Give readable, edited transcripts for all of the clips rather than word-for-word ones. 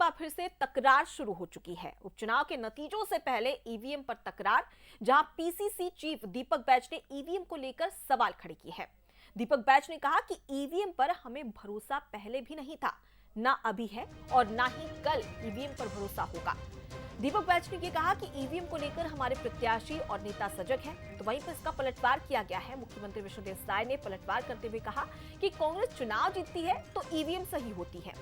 बार फिर से तकरार शुरू हो चुकी है। उपचुनाव के नतीजों से पहले ईवीएम पर तकरार, जहां पीसीसी चीफ दीपक बैज ने ईवीएम को लेकर सवाल खड़े किए हैं। दीपक बैज ने कहा कि ईवीएम पर हमें भरोसा पहले भी नहीं था, ना अभी है और ना ही कल ईवीएम पर भरोसा होगा। दीपक बैज ने यह कहा कि ईवीएम को लेकर हमारे प्रत्याशी और नेता सजग हैं, तो वहीं पर इसका पलटवार किया गया है। मुख्यमंत्री विष्णुदेव साय ने पलटवार करते हुए कहा कि कांग्रेस चुनाव जीतती है तो ईवीएम सही होती है,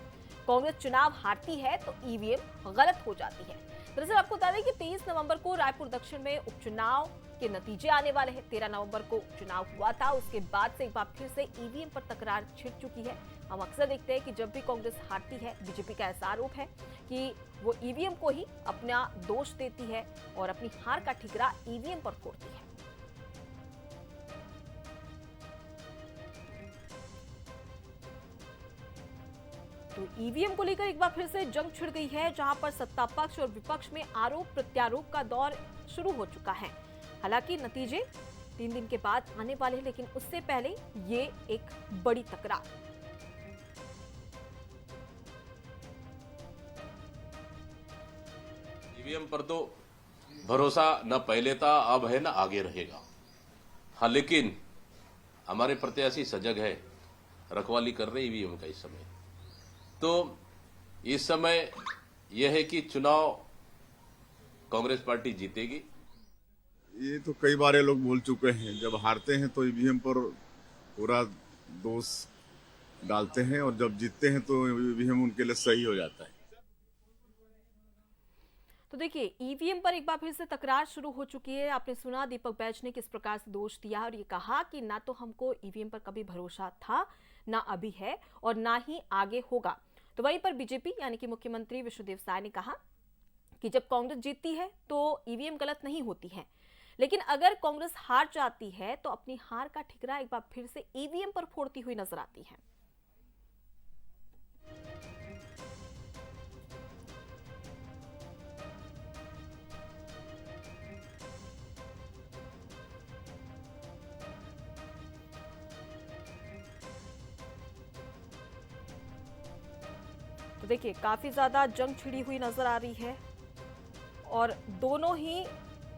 कांग्रेस चुनाव हारती है तो ईवीएम गलत हो जाती है। दरअसल आपको बता दें कि 23 नवंबर को रायपुर दक्षिण में उपचुनाव के नतीजे आने वाले हैं। 13 नवंबर को चुनाव हुआ था, उसके बाद से एक बार फिर से ईवीएम पर तकरार छिड़ चुकी है। हम अक्सर देखते हैं कि जब भी कांग्रेस हारती है, बीजेपी का ऐसा आरोप है कि वो ईवीएम को ही अपना दोष देती है और अपनी हार का ठिकरा ईवीएम पर फोड़ती है। तो ईवीएम को लेकर एक बार फिर से जंग छिड़ गई है, जहां पर सत्ता पक्ष और विपक्ष में आरोप प्रत्यारोप का दौर शुरू हो चुका है। हालांकि नतीजे 3 दिन के बाद आने वाले हैं, लेकिन उससे पहले ये एक बड़ी तकरार। ईवीएम पर तो भरोसा न पहले था, अब है न आगे रहेगा। हाँ, लेकिन हमारे प्रत्याशी सजग है, रखवाली कर रहे ईवीएम का इस समय। तो इस समय यह है कि चुनाव कांग्रेस पार्टी जीतेगी। ये तो कई बार ये लोग बोल चुके हैं, जब हारते हैं तो ईवीएम पर पूरा दोष डालते हैं और जब जीतते हैं तो ईवीएम उनके लिए सही हो जाता है। तो देखिए, ईवीएम पर एक बार फिर से तकरार शुरू हो चुकी है। आपने सुना दीपक बैज ने किस प्रकार से दोष दिया और ये कहा कि ना तो हमको ईवीएम पर कभी भरोसा था, ना अभी है और ना ही आगे होगा। तो वहीं पर बीजेपी यानी कि मुख्यमंत्री विष्णुदेव साय ने कहा कि जब कांग्रेस जीतती है तो ईवीएम गलत नहीं होती है, लेकिन अगर कांग्रेस हार जाती है तो अपनी हार का ठिकरा एक बार फिर से ईवीएम पर फोड़ती हुई नजर आती है। तो देखिए, काफी ज्यादा जंग छिड़ी हुई नजर आ रही है और दोनों ही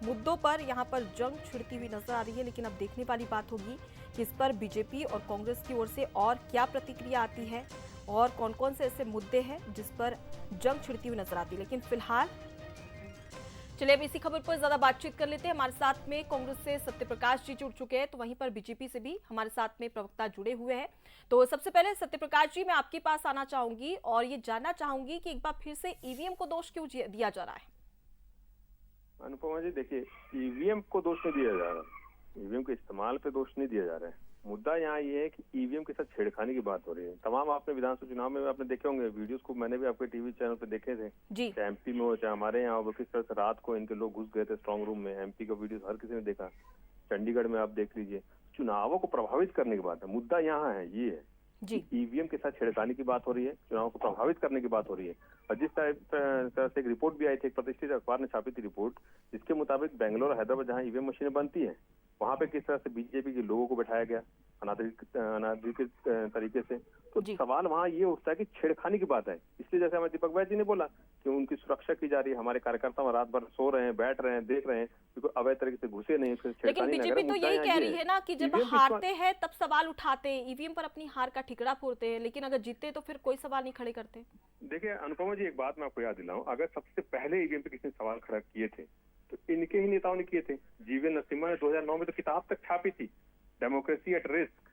मुद्दों पर यहां पर जंग छिड़ती हुई नजर आ रही है। लेकिन अब देखने वाली बात होगी कि इस पर बीजेपी और कांग्रेस की ओर से और क्या प्रतिक्रिया आती है और कौन कौन से ऐसे मुद्दे हैं जिस पर जंग छिड़ती हुई नजर आती है। लेकिन फिलहाल चलिए अब इसी खबर पर ज्यादा बातचीत कर लेते हैं। हमारे साथ में कांग्रेस से सत्यप्रकाश जी जुड़ चुके हैं, तो वहीं पर बीजेपी से भी हमारे साथ में प्रवक्ता जुड़े हुए हैं। तो सबसे पहले सत्यप्रकाश जी, मैं आपके पास आना चाहूंगी और ये जानना चाहूंगी कि एक बार फिर से ईवीएम को दोष क्यों दिया जा रहा है। अनुपमा जी, देखिए, ईवीएम को दोष नहीं दिया जा रहा, ईवीएम के इस्तेमाल पे दोष नहीं दिया जा रहा है। मुद्दा यहाँ ये है कि ईवीएम के साथ छेड़खानी की बात हो रही है। तमाम आपने विधानसभा चुनाव में आपने देखे होंगे वीडियोस को, मैंने भी आपके टीवी चैनल पे देखे थे, चाहे एमपी में हो चाहे हमारे यहाँ, वो किस तरह से रात को इनके लोग घुस गए थे स्ट्रांग रूम में। एमपी का वीडियो हर किसी ने देखा, चंडीगढ़ में आप देख लीजिए। चुनावों को प्रभावित करने की बात है, मुद्दा यहाँ है ये है जी, ईवीएम के साथ छेड़खानी की बात हो रही है, चुनाव को प्रभावित करने की बात हो रही है। और जिस तरह से एक रिपोर्ट भी आई थी, एक प्रतिष्ठित अखबार ने छापी थी रिपोर्ट, जिसके मुताबिक बेंगलोर और हैदराबाद जहां ईवीएम मशीनें बनती हैं, वहां पे किस तरह से बीजेपी के लोगों को बैठाया गया अनाधिकृत तरीके से। तो सवाल वहाँ ये उठता है कि छेड़खानी की बात है। इसलिए जैसे हमारे दीपक बैज जी ने बोला कि उनकी सुरक्षा की जा रही है, हमारे कार्यकर्ता रात भर सो रहे हैं, बैठ रहे हैं, देख रहे हैं, क्योंकि अवैध तरीके से घुसे नहीं। लेकिन बीजेपी तो यही कह रही है ना कि जब हारते हैं तब सवाल उठाते हैं, ईवीएम पर अपनी हार का ठिकरा फोड़ते हैं, लेकिन अगर जीतते तो फिर कोई सवाल नहीं खड़े करते। देखिए अनुपमा जी, एक बात मैं आपको याद दिलाऊं, अगर सबसे पहले ईवीएम पे किसी ने सवाल खड़ा किए थे तो इनके ही नेताओं ने किए थे। जीवी नरसिम्हा ने 2009 में तो किताब तक छापी थी, डेमोक्रेसी एट रिस्क।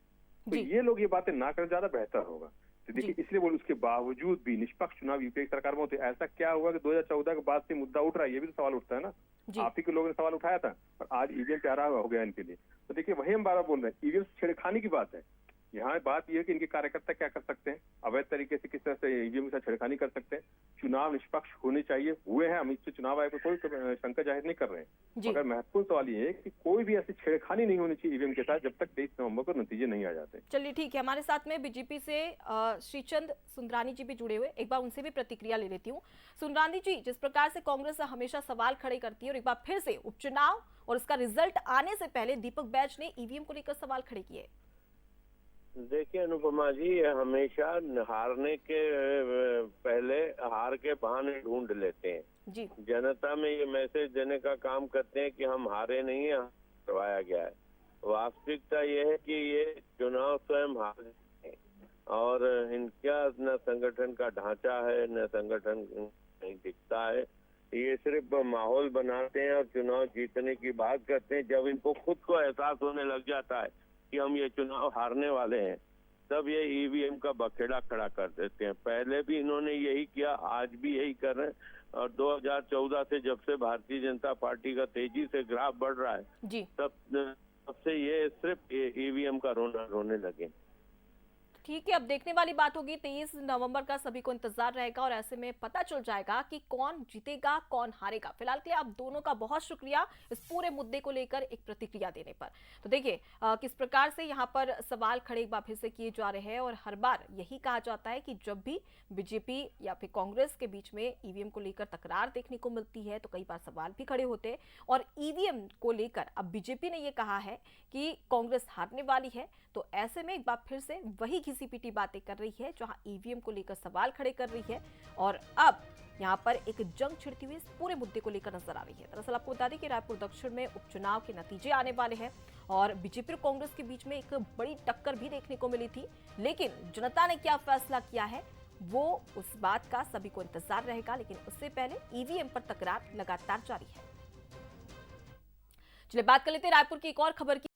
तो ये लोग ये बातें ना करें, ज्यादा बेहतर होगा। तो देखिए, इसलिए बोल, उसके बावजूद भी निष्पक्ष चुनाव यूपीए की सरकार में होते, ऐसा क्या हुआ कि 2014 के बाद से मुद्दा उठ रहा है, ये भी तो सवाल उठता है ना। आप ही के लोगों ने सवाल उठाया था और आज ईवीएम पे आ रहा हो गया इनके लिए। तो देखिए, वही हम बार बार बोल रहे हैं, ईवीएम से छेड़खानी की बात है। यहाँ बात यह है कि इनके कार्यकर्ता क्या कर सकते हैं, अवैध तरीके से किस तरह से ईवीएम के साथ छेड़खानी कर सकते हैं। चुनाव निष्पक्ष होने चाहिए, हुए हैं, हम इससे चुनाव आयोग को कोई शंका जाहिर नहीं कर रहे हैं, मगर महत्वपूर्ण सवाल ये है कि कोई भी ऐसी छेड़खानी नहीं होनी चाहिए ईवीएम के साथ जब तक 23 नवंबर को नतीजे नहीं आ जाते। चलिए ठीक है, हमारे साथ में बीजेपी से श्रीचंद सुंदरानी जी भी जुड़े हुए, एक बार उनसे भी प्रतिक्रिया ले लेती हूँ। सुंदरानी जी, जिस प्रकार से कांग्रेस हमेशा सवाल खड़े करती है और एक बार फिर से उपचुनाव और उसका रिजल्ट आने से पहले दीपक बैज ने ईवीएम को लेकर सवाल खड़े किए। देखिए अनुपमा जी, हमेशा हारने के पहले हार के बहाने ढूंढ लेते हैं। जी। जनता में ये मैसेज देने का काम करते हैं कि हम हारे नहीं है, करवाया गया है। वास्तविकता ये है कि ये चुनाव स्वयं हार गए हैं और इनका न संगठन का ढांचा है, न संगठन नहीं दिखता है। ये सिर्फ माहौल बनाते हैं और चुनाव जीतने की बात करते हैं। जब इनको खुद को एहसास होने लग जाता है कि हम ये चुनाव हारने वाले हैं, तब ये ईवीएम का बखेड़ा खड़ा कर देते हैं। पहले भी इन्होंने यही किया, आज भी यही कर रहे हैं। और 2014 से जब से भारतीय जनता पार्टी का तेजी से ग्राफ बढ़ रहा है, जी। तब से ये सिर्फ ईवीएम का रोने लगे। ठीक है, अब देखने वाली बात होगी। 23 नवंबर का सभी को इंतजार रहेगा और ऐसे में पता चल जाएगा कि कौन जीतेगा कौन हारेगा। फिलहाल के लिए आप दोनों का बहुत शुक्रिया इस पूरे मुद्दे को लेकर एक प्रतिक्रिया देने पर। तो देखिए किस प्रकार से यहाँ पर सवाल खड़े एक बार फिर से किए जा रहे हैं और हर बार यही कहा जाता है कि जब भी बीजेपी या फिर कांग्रेस के बीच में ईवीएम को लेकर तकरार देखने को मिलती है तो कई बार सवाल भी खड़े होते हैं। और ईवीएम को लेकर अब बीजेपी ने यह कहा है कि कांग्रेस हारने वाली है, तो ऐसे में एक बार फिर से वही घिसी-पिटी बातें कर रही है, जहां ईवीएम को लेकर सवाल खड़े कर रही है और अब यहां पर एक जंग छिड़ती हुई इस पूरे मुद्दे को लेकर नजर आ रही है। दरअसल आपको बता दें कि रायपुर दक्षिण में उपचुनाव के नतीजे आने वाले हैं और बीजेपी और कांग्रेस के बीच में एक बड़ी टक्कर भी देखने को मिली थी, लेकिन जनता ने क्या फैसला किया है वो उस बात का सभी को इंतजार रहेगा। लेकिन उससे पहले ईवीएम पर तकरार लगातार जारी है। चलिए बात कर लेते हैं रायपुर की एक और खबर की।